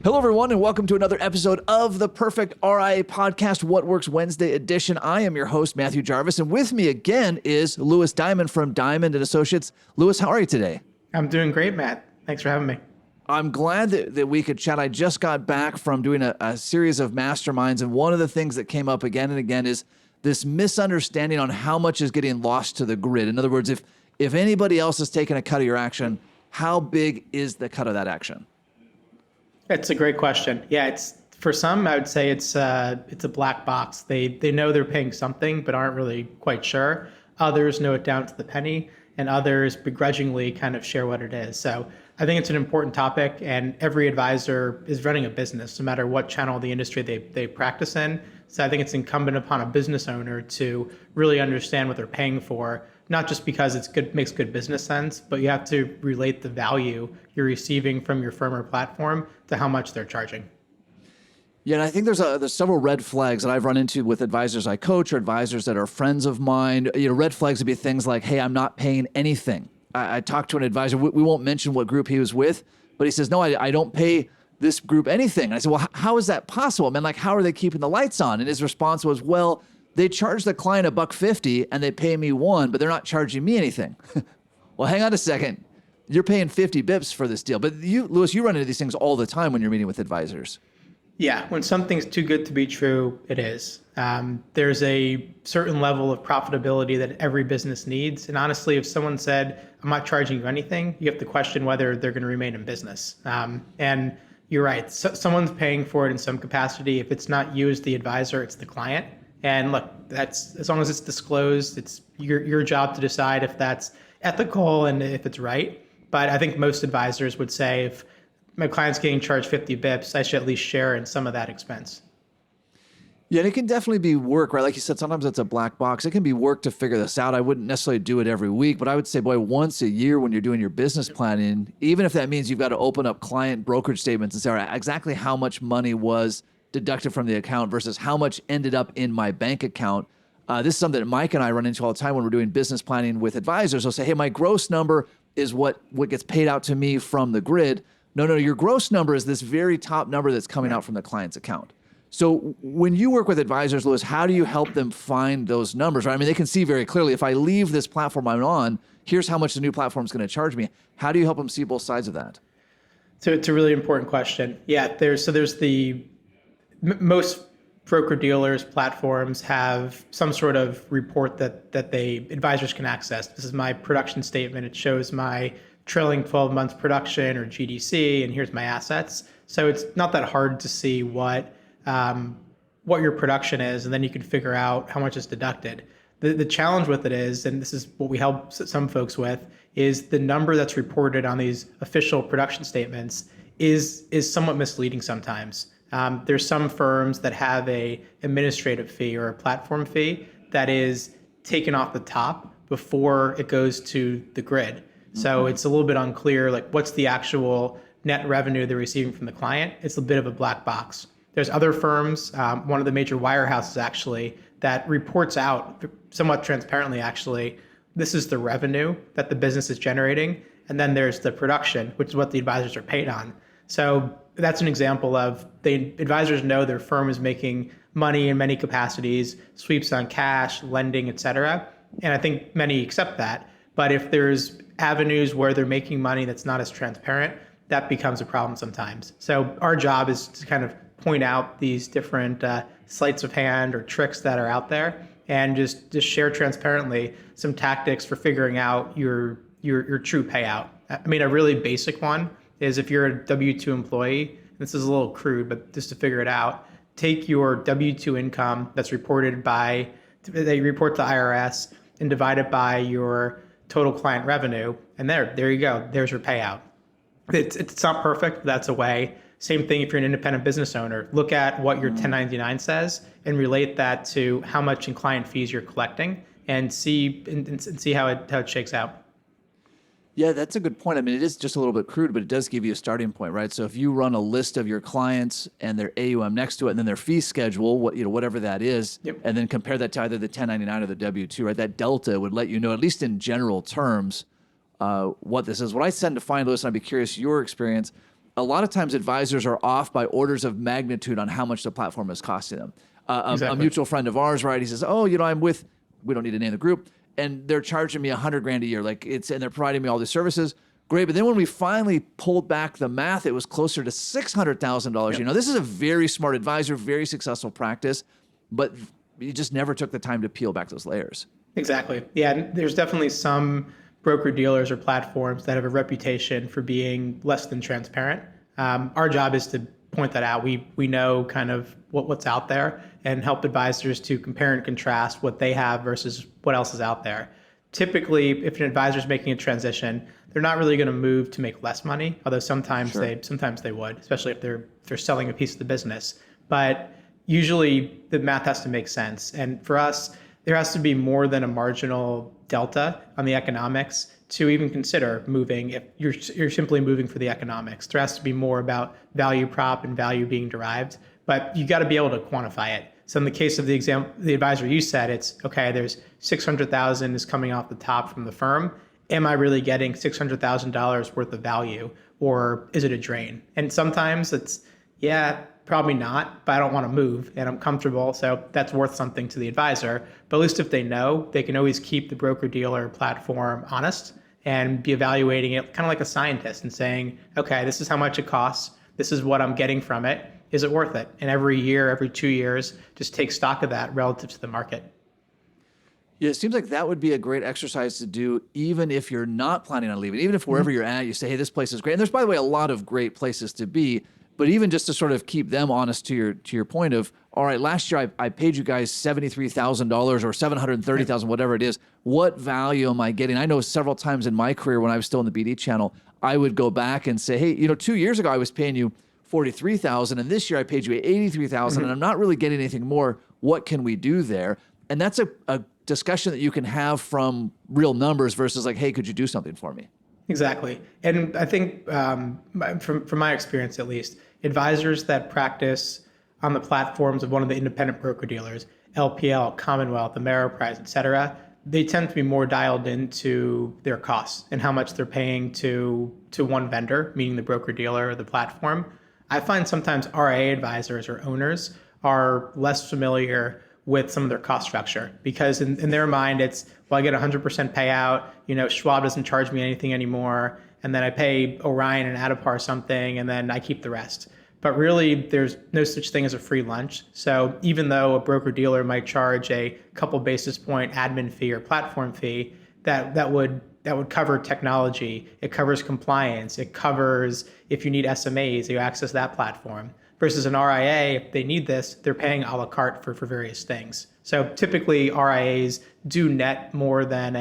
Hello, everyone, and welcome to another episode of the Perfect RIA podcast, What Works Wednesday edition. I am your host, Matthew Jarvis, and with me again is Louis Diamond from Diamond & Associates. Louis, how are you today? I'm doing great, Matt. Thanks for having me. I'm glad that we could chat. I just got back from doing a series of masterminds, and one of the things that came up again and again is this misunderstanding on how much is getting lost to the grid. In other words, if anybody else is taking a cut of your action, how big is the cut of that action? It's a great question. Yeah, it's for some, I would say it's a black box. They know they're paying something, but aren't really quite sure. Others know it down to the penny, and others begrudgingly kind of share what it is. So I think it's an important topic, and every advisor is running a business, no matter what channel of the industry they practice in. So I think it's incumbent upon a business owner to really understand what they're paying for, not just because it's good, makes good business sense, but you have to relate the value you're receiving from your firm or platform to how much they're charging. Yeah, and I think there's several red flags that I've run into with advisors I coach or advisors that are friends of mine. Red flags would be things like, hey, I'm not paying anything. I talked to an advisor, we won't mention what group he was with, but he says, no, I don't pay this group anything. And I said, well, how is that possible? Man, like, how are they keeping the lights on? And his response was, well, they charge the client $150 and they pay me $1, but they're not charging me anything. Well, hang on a second. You're paying 50 bips for this deal. But you, Louis, you run into these things all the time when you're meeting with advisors. Yeah, when something's too good to be true, it is. There's a certain level of profitability that every business needs. And honestly, if someone said, I'm not charging you anything, you have to question whether they're going to remain in business. And you're right. Someone's paying for it in some capacity. If it's not you as the advisor, it's the client. And look, that's as long as it's disclosed, it's your job to decide if that's ethical and if it's right. But I think most advisors would say if my client's getting charged 50 bips, I should at least share in some of that expense. Yeah, and it can definitely be work, right? Like you said, sometimes it's a black box. It can be work to figure this out. I wouldn't necessarily do it every week, but I would say, boy, once a year when you're doing your business planning, even if that means you've got to open up client brokerage statements and say, all right, exactly how much money was deducted from the account versus how much ended up in my bank account. This is something that Mike and I run into all the time when we're doing business planning with advisors. They'll say, hey, my gross number is what gets paid out to me from the grid. No, your gross number is this very top number that's coming out from the client's account. So when you work with advisors, Louis, how do you help them find those numbers? Right? I mean, they can see very clearly, if I leave this platform I'm on, here's how much the new platform is going to charge me. How do you help them see both sides of that? So it's a really important question. Yeah, there's most broker dealers, platforms have some sort of report that advisors can access. This is my production statement. It shows my trailing 12 months production or GDC, and here's my assets. So it's not that hard to see what your production is, and then you can figure out how much is deducted. The challenge with it is, and this is what we help some folks with, is the number that's reported on these official production statements is somewhat misleading sometimes. There's some firms that have a administrative fee or a platform fee that is taken off the top before it goes to the grid. So it's a little bit unclear, like what's the actual net revenue they're receiving from the client. It's a bit of a black box. There's other firms, one of the major wirehouses actually, that reports out somewhat transparently actually, this is the revenue that the business is generating. And then there's the production, which is what the advisors are paid on. So that's an example of the advisors know their firm is making money in many capacities, sweeps on cash, lending, et cetera. And I think many accept that. But if there's avenues where they're making money that's not as transparent, that becomes a problem sometimes. So our job is to kind of point out these different sleights of hand or tricks that are out there and just share transparently some tactics for figuring out your true payout. I mean, a really basic one is if you're a W-2 employee, this is a little crude, but just to figure it out, take your W-2 income that's reported they report to IRS and divide it by your total client revenue. And there you go. There's your payout. It's not perfect. But that's a way. Same thing if you're an independent business owner. Look at what your 1099 says and relate that to how much in client fees you're collecting and see how it shakes out. Yeah, that's a good point. I mean, it is just a little bit crude, but it does give you a starting point, right? So if you run a list of your clients and their AUM next to it, and then their fee schedule, whatever that is, Yep. and then compare that to either the 1099 or the W-2, right? That delta would let you know, at least in general terms, what this is. What I tend to find, Louis, and I'd be curious your experience, a lot of times advisors are off by orders of magnitude on how much the platform is costing them. A Exactly. mutual friend of ours, right? He says, "Oh, I'm with, we don't need to name the group, and they're charging me $100,000 a year, and they're providing me all these services." Great, but then when we finally pulled back the math, it was closer to $600,000. Yep. This is a very smart advisor, very successful practice, but you just never took the time to peel back those layers. Exactly. Yeah, and there's definitely some broker dealers or platforms that have a reputation for being less than transparent. Our job is to point that out. We know kind of what's out there and help advisors to compare and contrast what they have versus what else is out there. Typically, if an advisor is making a transition, they're not really going to move to make less money, although sometimes they would, especially if they're selling a piece of the business. But usually the math has to make sense. And for us, there has to be more than a marginal delta on the economics to even consider moving. If you're simply moving for the economics, there has to be more about value prop and value being derived, but you got to be able to quantify it. So in the case of the advisor you said, it's okay, there's 600,000 is coming off the top from the firm. Am I really getting $600,000 worth of value, or is it a drain? And sometimes it's, yeah, probably not, but I don't want to move and I'm comfortable. So that's worth something to the advisor. But at least if they know, they can always keep the broker dealer platform honest and be evaluating it kind of like a scientist and saying, okay, this is how much it costs. This is what I'm getting from it. Is it worth it? And every year, every 2 years, just take stock of that relative to the market. Yeah, it seems like that would be a great exercise to do, even if you're not planning on leaving. Even if wherever you're at, you say, hey, this place is great. And there's, by the way, a lot of great places to be. But even just to sort of keep them honest to your point of, all right, last year I paid you guys $73,000 or $730,000, whatever it is. What value am I getting? I know several times in my career when I was still in the BD channel, I would go back and say, hey, 2 years ago I was paying you $43,000, and this year I paid you $83,000, and I'm not really getting anything more. What can we do there? And that's a discussion that you can have from real numbers versus like, hey, could you do something for me? Exactly. And I think from my experience, at least, advisors that practice on the platforms of one of the independent broker dealers, LPL, Commonwealth, Ameriprise, et cetera, they tend to be more dialed into their costs and how much they're paying to one vendor, meaning the broker dealer or the platform. I find sometimes RIA advisors or owners are less familiar with some of their cost structure because in their mind, it's, well, I get 100% payout, Schwab doesn't charge me anything anymore, and then I pay Orion and Adipar something, and then I keep the rest. But really, there's no such thing as a free lunch. So even though a broker-dealer might charge a couple basis point admin fee or platform fee, that would cover technology, it covers compliance, it covers if you need SMAs, you access that platform. Versus an RIA, if they need this, they're paying a la carte for various things. So typically RIAs do net more than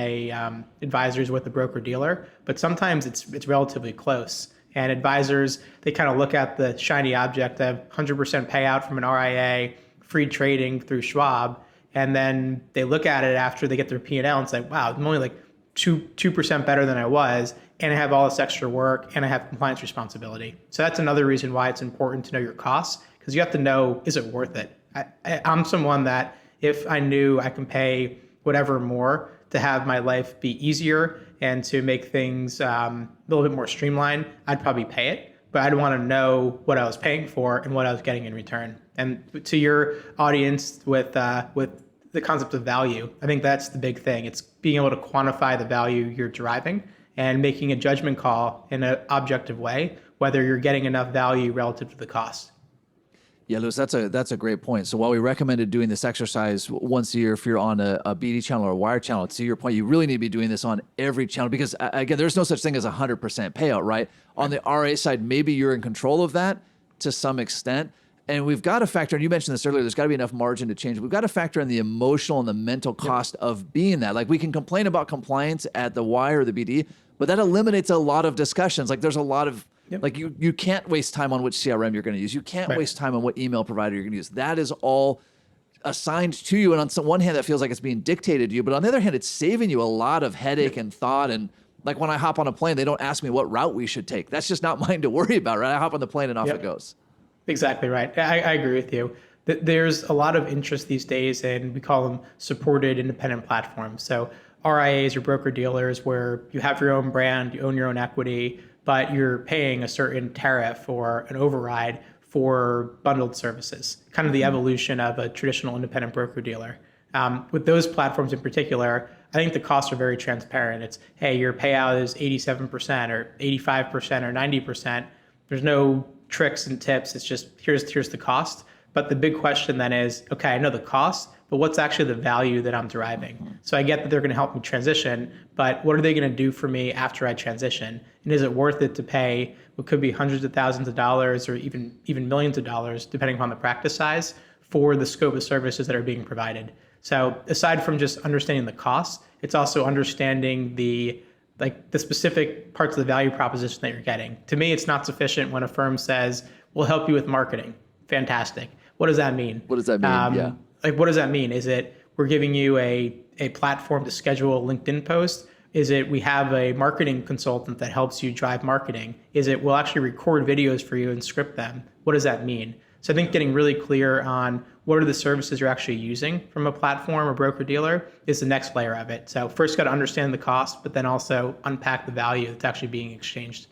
advisors with a broker dealer, but sometimes it's relatively close. And advisors, they kind of look at the shiny object of 100% payout from an RIA, free trading through Schwab, and then they look at it after they get their P&L and say, wow, I'm only like 2% better than I was, and I have all this extra work, and I have compliance responsibility. So that's another reason why it's important to know your costs, because you have to know, is it worth it? I'm someone that if I knew I can pay whatever more to have my life be easier and to make things a little bit more streamlined, I'd probably pay it. But I'd want to know what I was paying for and what I was getting in return. And to your audience with the concept of value, I think that's the big thing. It's being able to quantify the value you're deriving and making a judgment call in an objective way, whether you're getting enough value relative to the cost. Yeah, Louis, that's a great point. So while we recommended doing this exercise once a year if you're on a BD channel or a wire channel, to your point, you really need to be doing this on every channel because, again, there's no such thing as 100% payout, right? On the RA side, maybe you're in control of that to some extent. And we've got to factor, and you mentioned this earlier, there's got to be enough margin to change. We've got to factor in the emotional and the mental cost of being that. Like we can complain about compliance at the wire or the BD, but that eliminates a lot of discussions. Like there's a lot of, like you can't waste time on which CRM you're going to use. You can't waste time on what email provider you're going to use. That is all assigned to you. And on one hand, that feels like it's being dictated to you. But on the other hand, it's saving you a lot of headache and thought. And like when I hop on a plane, they don't ask me what route we should take. That's just not mine to worry about, right? I hop on the plane and off it goes. Exactly right. I agree with you. There's a lot of interest these days, and we call them supported independent platforms. So RIAs or broker dealers where you have your own brand, you own your own equity, but you're paying a certain tariff or an override for bundled services, kind of the evolution of a traditional independent broker dealer. With those platforms in particular, I think the costs are very transparent. It's, hey, your payout is 87% or 85% or 90%. There's no tricks and tips. It's just, here's the cost. But the big question then is, okay, I know the cost, but what's actually the value that I'm deriving? So I get that they're going to help me transition, but what are they going to do for me after I transition? And is it worth it to pay what could be hundreds of thousands of dollars or even millions of dollars, depending upon the practice size, for the scope of services that are being provided? So aside from just understanding the costs, it's also understanding the specific parts of the value proposition that you're getting. To me, it's not sufficient when a firm says, we'll help you with marketing. Fantastic. What does that mean? What does that mean? Yeah. What does that mean? Is it we're giving you a platform to schedule a LinkedIn post? Is it we have a marketing consultant that helps you drive marketing? Is it we'll actually record videos for you and script them? What does that mean? So I think getting really clear on what are the services you're actually using from a platform or broker dealer is the next layer of it. So first got to understand the cost, but then also unpack the value that's actually being exchanged.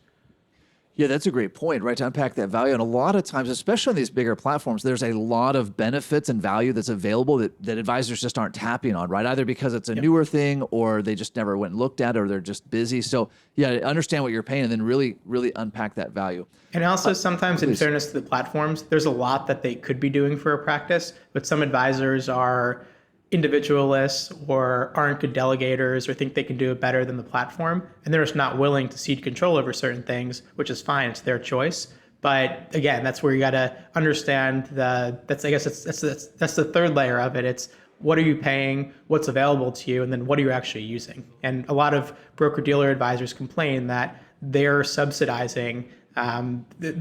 Yeah, that's a great point, right? To unpack that value. And a lot of times, especially on these bigger platforms, there's a lot of benefits and value that's available that advisors just aren't tapping on, right? Either because it's a newer thing or they just never went and looked at it or they're just busy. So yeah, understand what you're paying and then really, really unpack that value. And also sometimes in fairness to the platforms, there's a lot that they could be doing for a practice, but some advisors are individualists or aren't good delegators or think they can do it better than the platform. And they're just not willing to cede control over certain things, which is fine. It's their choice. But again, that's where you got to understand that's the third layer of it. It's what are you paying, what's available to you, and then what are you actually using? And a lot of broker dealer advisors complain that they're subsidizing other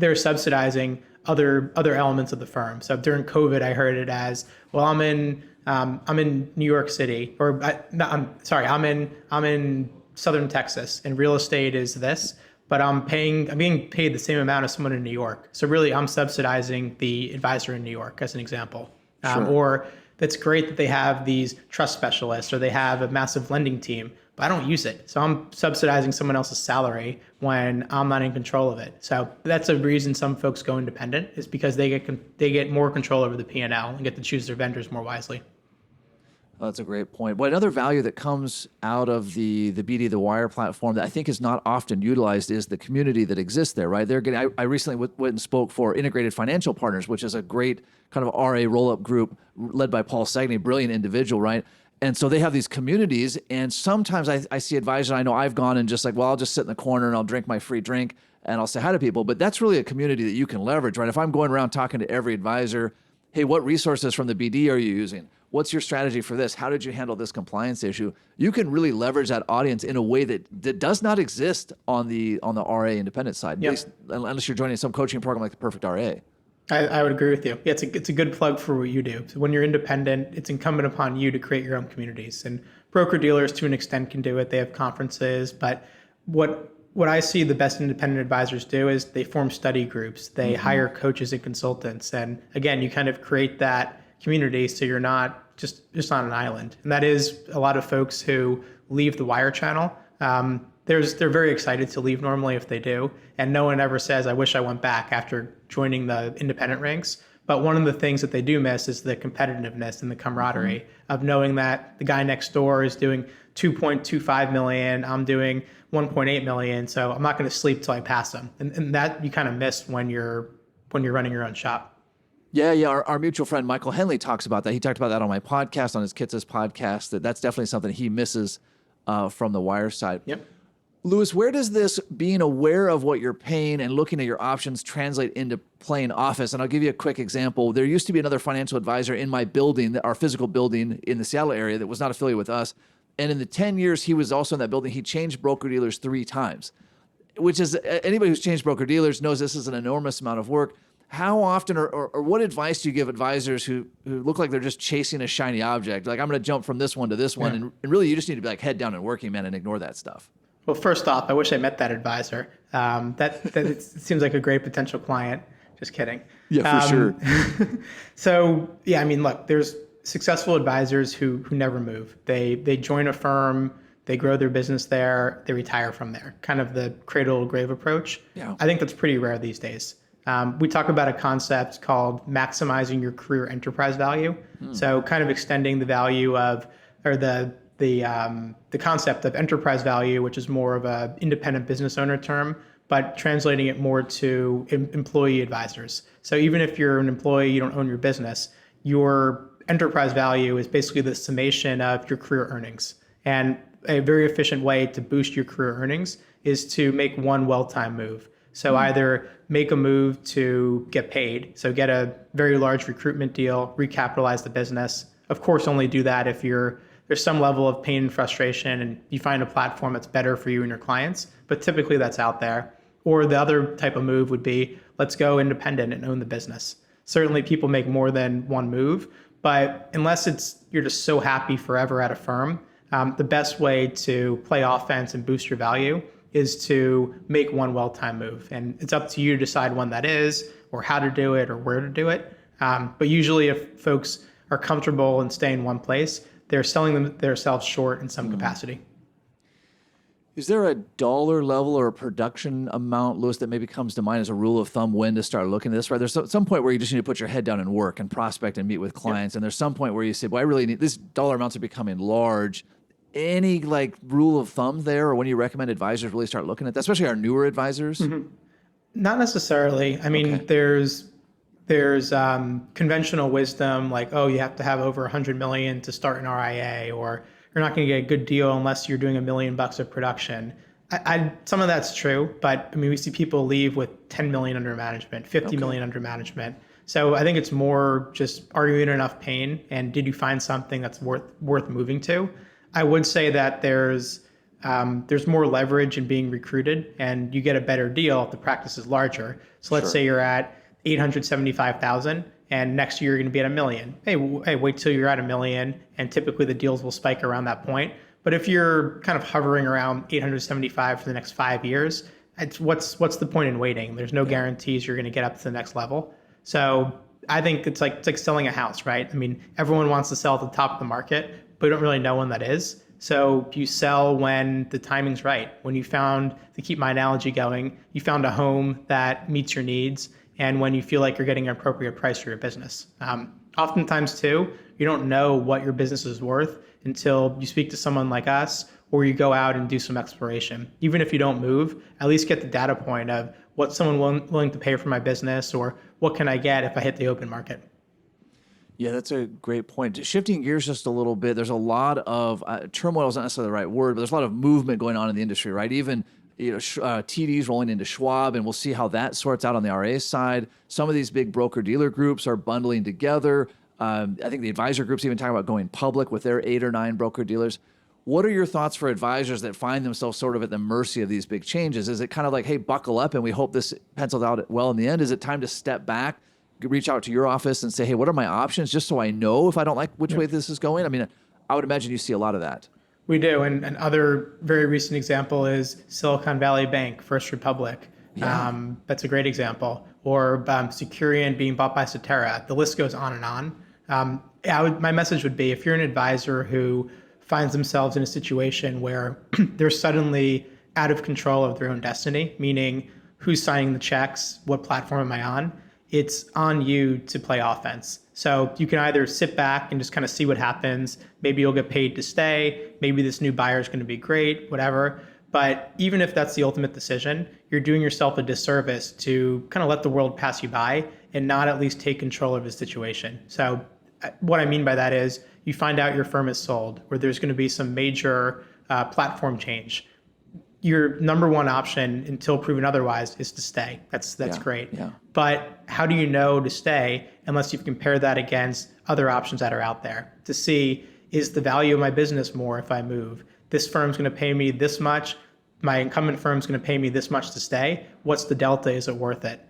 elements of the firm. So during COVID, I heard it as, well, I'm in New York City, I'm in Southern Texas, and real estate is this, but I'm being paid the same amount as someone in New York. So really, I'm subsidizing the advisor in New York, as an example. Sure. Or that's great that they have these trust specialists or they have a massive lending team, but I don't use it. So I'm subsidizing someone else's salary when I'm not in control of it. So that's a reason some folks go independent, is because they get more control over the P&L and get to choose their vendors more wisely. Oh, that's a great point. But another value that comes out of the BD The Wire platform that I think is not often utilized is the community that exists there, right? I recently went and spoke for Integrated Financial Partners, which is a great kind of RA roll-up group led by Paul Sagney, brilliant individual, right? And so they have these communities, and sometimes I see advisors, I know I've gone and just like, well, I'll just sit in the corner and I'll drink my free drink and I'll say hi to people. But that's really a community that you can leverage, right? If I'm going around talking to every advisor, hey, what resources from the BD are you using? What's your strategy for this? How did you handle this compliance issue? You can really leverage that audience in a way that does not exist on the RA independent side, at least, unless you're joining some coaching program like the Perfect RIA. I would agree with you. Yeah, it's a good plug for what you do. So when you're independent, it's incumbent upon you to create your own communities. And broker dealers, to an extent, can do it. They have conferences, but what I see the best independent advisors do is they form study groups. They hire coaches and consultants, and again, you kind of create that community so you're not just on an island. And that is a lot of folks who leave the Wire channel. They're very excited to leave normally if they do, and no one ever says, I wish I went back after joining the independent ranks. But one of the things that they do miss is the competitiveness and the camaraderie of knowing that the guy next door is doing 2.25 million, I'm doing 1.8 million, so I'm not going to sleep till I pass them. And that you kind of miss when you're running your own shop. Yeah. Our mutual friend Michael Henley talks about that. He talked about that on my podcast, on his Kits' podcast, that's definitely something he misses from the Wire side. Yep. Lewis, where does this being aware of what you're paying and looking at your options translate into playing office? And I'll give you a quick example. There used to be another financial advisor in my building, our physical building in the Seattle area, that was not affiliated with us. And in the 10 years he was also in that building, he changed broker dealers 3 times, which is, anybody who's changed broker dealers knows this is an enormous amount of work. How often or what advice do you give advisors who look like they're just chasing a shiny object? Like, I'm going to jump from this one to this one. And really, you just need to be like head down and working, man, and ignore that stuff. Well, first off, I wish I met that advisor. It seems like a great potential client. Just kidding. Yeah, for sure. So, yeah, I mean, look, there's successful advisors who never move. They join a firm, they grow their business there, they retire from there. Kind of the cradle to grave approach. Yeah. I think that's pretty rare these days. We talk about a concept called maximizing your career enterprise value. So kind of extending the value of, or the concept of enterprise value, which is more of a independent business owner term, but translating it more to employee advisors. So even if you're an employee, you don't own your business, your enterprise value is basically the summation of your career earnings. And a very efficient way to boost your career earnings is to make one well-timed move. So either make a move to get paid, so get a very large recruitment deal, recapitalize the business. Of course, only do that if there's some level of pain and frustration and you find a platform that's better for you and your clients, but typically that's out there. Or the other type of move would be, let's go independent and own the business. Certainly people make more than one move, but unless you're just so happy forever at a firm, the best way to play offense and boost your value is to make one well-timed move. And it's up to you to decide when that is, or how to do it, or where to do it. But usually if folks are comfortable and stay in one place, they're selling themselves short in some capacity. Is there a dollar level or a production amount, Louis, that maybe comes to mind as a rule of thumb when to start looking at this? Right, there's some point where you just need to put your head down and work and prospect and meet with clients. Yep. And there's some point where you say, well, I really need, this dollar amounts are becoming large. Any like rule of thumb there, or when you recommend advisors really start looking at that, especially our newer advisors? Mm-hmm. Not necessarily. I mean, there's conventional wisdom like, oh, you have to have over 100 million to start an RIA, or you're not going to get a good deal unless you're doing $1 million of production. Some of that's true, but I mean, we see people leave with 10 million under management, 50 million under management. So I think it's more just, are you in enough pain, and did you find something that's worth moving to? I would say that there's more leverage in being recruited, and you get a better deal if the practice is larger. So let's say you're at 875,000, and next year you're going to be at $1 million. Hey, wait till you're at $1 million, and typically the deals will spike around that point. But if you're kind of hovering around 875 for the next 5 years, what's the point in waiting? There's no guarantees you're going to get up to the next level. So I think it's like selling a house, right? I mean, everyone wants to sell at the top of the market, but we don't really know when that is. So you sell when the timing's right. When you found, to keep my analogy going, you found a home that meets your needs, and when you feel like you're getting an appropriate price for your business. Oftentimes too, you don't know what your business is worth until you speak to someone like us, or you go out and do some exploration. Even if you don't move, at least get the data point of what's someone willing to pay for my business, or what can I get if I hit the open market. Yeah, that's a great point. Shifting gears just a little bit, there's a lot of turmoil is not necessarily the right word, but there's a lot of movement going on in the industry, right? Even TDs rolling into Schwab, and we'll see how that sorts out on the RA side. Some of these big broker-dealer groups are bundling together. I think the advisor groups even talk about going public with their 8 or 9 broker-dealers. What are your thoughts for advisors that find themselves sort of at the mercy of these big changes? Is it kind of like, hey, buckle up and we hope this pencils out well in the end? Is it time to step back, reach out to your office and say, hey, what are my options, just so I know if I don't like which way this is going? I mean, I would imagine you see a lot of that. We do. And another very recent example is Silicon Valley Bank, First Republic. Yeah. That's a great example. Or Securian being bought by Cetera. The list goes on and on. My message would be, if you're an advisor who finds themselves in a situation where they're suddenly out of control of their own destiny, meaning who's signing the checks, what platform am I on, it's on you to play offense. So you can either sit back and just kind of see what happens. Maybe you'll get paid to stay. Maybe this new buyer is going to be great, whatever. But even if that's the ultimate decision, you're doing yourself a disservice to kind of let the world pass you by and not at least take control of the situation. So what I mean by that is, you find out your firm is sold, or there's going to be some major platform change. Your number one option, until proven otherwise, is to stay. That's great. Yeah. But how do you know to stay unless you've compared that against other options that are out there to see, is the value of my business more if I move? This firm's going to pay me this much. My incumbent firm's going to pay me this much to stay. What's the delta? Is it worth it?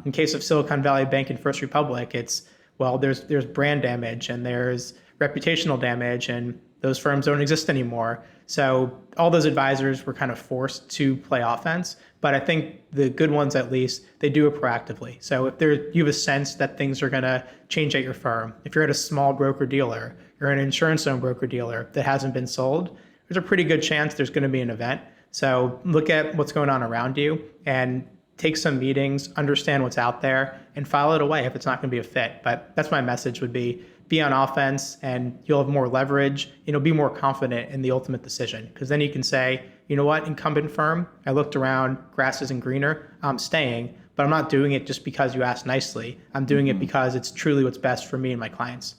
In case of Silicon Valley Bank and First Republic, it's, well, there's brand damage and there's reputational damage, and Those firms don't exist anymore. So all those advisors were kind of forced to play offense. But I think the good ones, at least, they do it proactively. So if you have a sense that things are going to change at your firm, if you're at a small broker dealer, you're an insurance-owned broker dealer that hasn't been sold, there's a pretty good chance there's going to be an event. So look at what's going on around you and take some meetings, understand what's out there, and file it away if it's not going to be a fit. But that's my message would be on offense, and you'll have more leverage. You'll be more confident in the ultimate decision, because then you can say, you know what, incumbent firm, I looked around, grass isn't greener, I'm staying, but I'm not doing it just because you asked nicely. I'm doing it because it's truly what's best for me and my clients.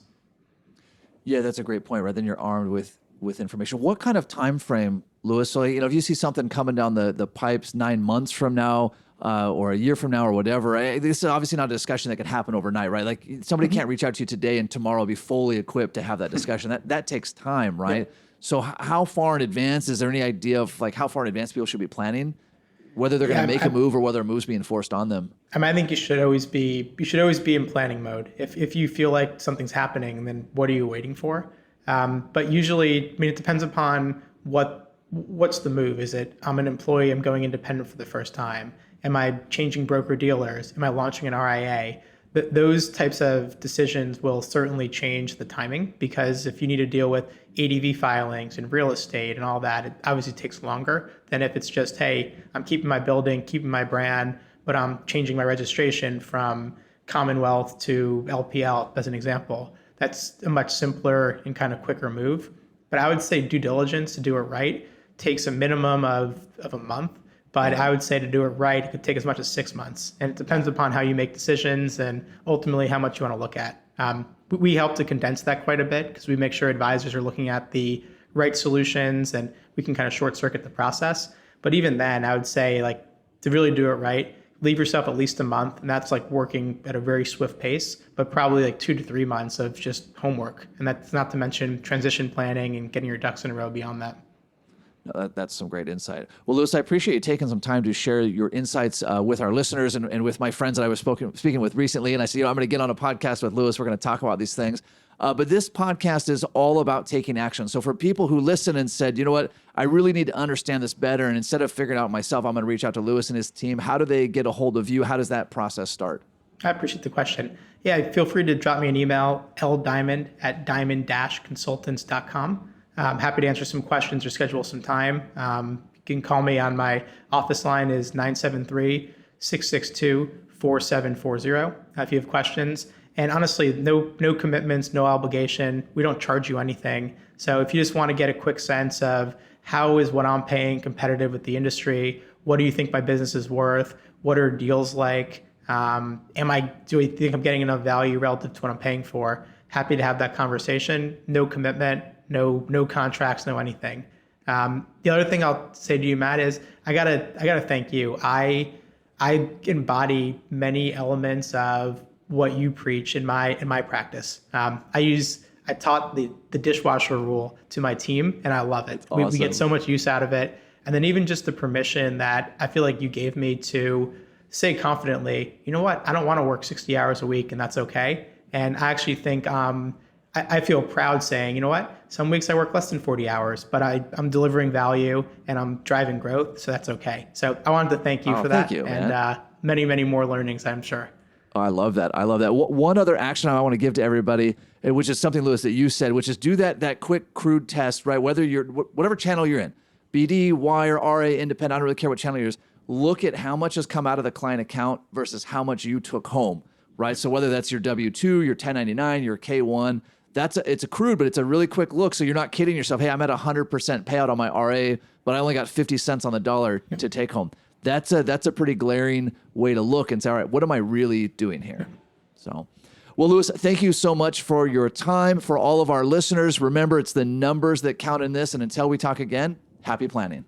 Yeah, that's a great point, right? Then you're armed with information. What kind of time frame, Louis? So, if you see something coming down the pipes 9 months from now, or a year from now or whatever, this is obviously not a discussion that can happen overnight, right? Like somebody can't reach out to you today and tomorrow be fully equipped to have that discussion. That takes time, right? Yeah. So how far in advance, is there any idea of like how far in advance people should be planning, whether they're going to make a move or whether a move's being forced on them? I think you should always be in planning mode. If you feel like something's happening, then what are you waiting for? But usually, it depends upon what's the move. Is it I'm an employee, I'm going independent for the first time? Am I changing broker dealers? Am I launching an RIA? Those types of decisions will certainly change the timing, because if you need to deal with ADV filings and real estate and all that, it obviously takes longer than if it's just, hey, I'm keeping my building, keeping my brand, but I'm changing my registration from Commonwealth to LPL, as an example. That's a much simpler and kind of quicker move. But I would say due diligence to do it right takes a minimum of a month. But I would say to do it right, it could take as much as 6 months. And it depends upon how you make decisions and ultimately how much you want to look at. We help to condense that quite a bit, because we make sure advisors are looking at the right solutions, and we can kind of short circuit the process. But even then, I would say, like, to really do it right, leave yourself at least a month. And that's like working at a very swift pace, but probably like 2 to 3 months of just homework. And that's not to mention transition planning and getting your ducks in a row beyond that. That's some great insight. Well, Louis, I appreciate you taking some time to share your insights with our listeners and with my friends that I was speaking with recently. And I said, I'm going to get on a podcast with Louis. We're going to talk about these things. But this podcast is all about taking action. So for people who listen and said, you know what, I really need to understand this better, and instead of figuring it out myself, I'm going to reach out to Louis and his team. How do they get a hold of you? How does that process start? I appreciate the question. Yeah, feel free to drop me an email, ldiamond@diamond-consultants.com. I'm happy to answer some questions or schedule some time. You can call me on my office line is 973-662-4740 if you have questions. And honestly, no commitments, no obligation. We don't charge you anything. So if you just want to get a quick sense of how is what I'm paying competitive with the industry, what do you think my business is worth? What are deals like? Do I think I'm getting enough value relative to what I'm paying for? Happy to have that conversation. No commitment. No contracts, no anything. The other thing I'll say to you, Matt, is I gotta thank you. I embody many elements of what you preach in my practice. I taught the dishwasher rule to my team, and I love it. Awesome. We get so much use out of it. And then even just the permission that I feel like you gave me to say confidently, you know what, I don't want to work 60 hours a week, and that's okay. And I actually think I feel proud saying, you know what, some weeks I work less than 40 hours, but I'm delivering value and I'm driving growth, so that's okay. So I wanted to thank you for that. Thank you, and many, many more learnings, I'm sure. Oh, I love that. One other action I want to give to everybody, which is something, Louis, that you said, which is do that quick crude test, right? Whether whatever channel you're in, BD, Wire, RA, independent, I don't really care what channel you're in. Look at how much has come out of the client account versus how much you took home, right? So whether that's your W-2, your 1099, your K-1, it's a crude, but it's a really quick look. So you're not kidding yourself. Hey, I'm at 100% payout on my RA, but I only got 50 cents on the dollar to take home. That's a pretty glaring way to look and say, all right, what am I really doing here? So, well, Louis, thank you so much for your time. For all of our listeners, remember, it's the numbers that count in this. And until we talk again, happy planning.